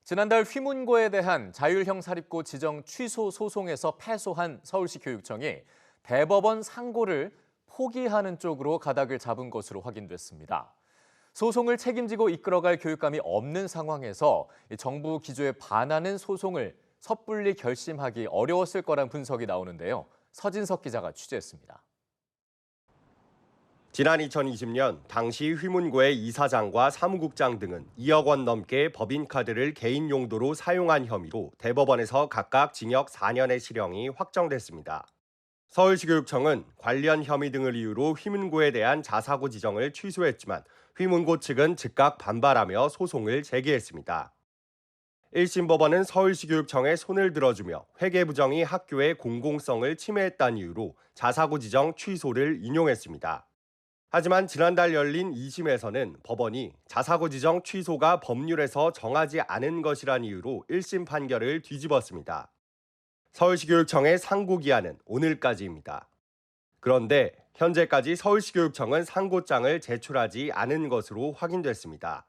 지난달 휘문고에 대한 자율형 사립고 지정 취소 소송에서 패소한 서울시 교육청이 대법원 상고를 포기하는 쪽으로 가닥을 잡은 것으로 확인됐습니다. 소송을 책임지고 이끌어갈 교육감이 없는 상황에서 정부 기조에 반하는 소송을 섣불리 결심하기 어려웠을 거란 분석이 나오는데요. 서진석 기자가 취재했습니다. 지난 2020년 당시 휘문고의 이사장과 사무국장 등은 2억 원 넘게 법인카드를 개인 용도로 사용한 혐의로 대법원에서 각각 징역 4년의 실형이 확정됐습니다. 서울시 교육청은 관련 혐의 등을 이유로 휘문고에 대한 자사고 지정을 취소했지만 휘문고 측은 즉각 반발하며 소송을 제기했습니다. 1심 법원은 서울시 교육청에 손을 들어주며 회계부정이 학교의 공공성을 침해했다는 이유로 자사고 지정 취소를 인용했습니다. 하지만 지난달 열린 2심에서는 법원이 자사고 지정 취소가 법률에서 정하지 않은 것이란 이유로 1심 판결을 뒤집었습니다. 서울시 교육청의 상고 기한은 오늘까지입니다. 그런데 현재까지 서울시 교육청은 상고장을 제출하지 않은 것으로 확인됐습니다.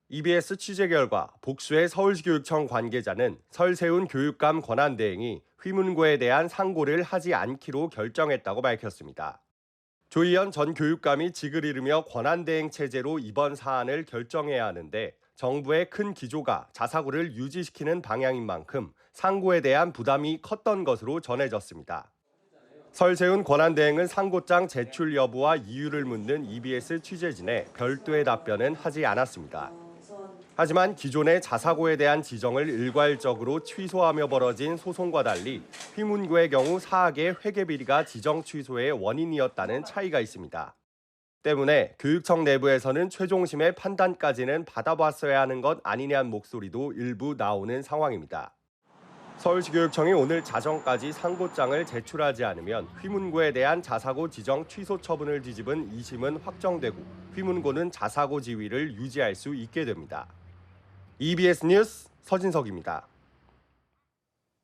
EBS 취재 결과 복수의 서울시 교육청 관계자는 설세훈 교육감 권한대행이 휘문고에 대한 상고를 하지 않기로 결정했다고 밝혔습니다. 조희연 전 교육감이 직을 잃으며 권한대행 체제로 이번 사안을 결정해야 하는데 정부의 큰 기조가 자사고를 유지시키는 방향인 만큼 상고에 대한 부담이 컸던 것으로 전해졌습니다. 설세훈 권한대행은 상고장 제출 여부와 이유를 묻는 EBS 취재진에 별도의 답변은 하지 않았습니다. 하지만 기존의 자사고에 대한 지정을 일괄적으로 취소하며 벌어진 소송과 달리 휘문고의 경우 사학의 회계비리가 지정 취소의 원인이었다는 차이가 있습니다. 때문에 교육청 내부에서는 최종심의 판단까지는 받아봤어야 하는 것 아니냐는 목소리도 일부 나오는 상황입니다. 서울시 교육청이 오늘 자정까지 상고장을 제출하지 않으면 휘문고에 대한 자사고 지정 취소 처분을 뒤집은 2심은 확정되고 휘문고는 자사고 지위를 유지할 수 있게 됩니다. EBS 뉴스 서진석입니다.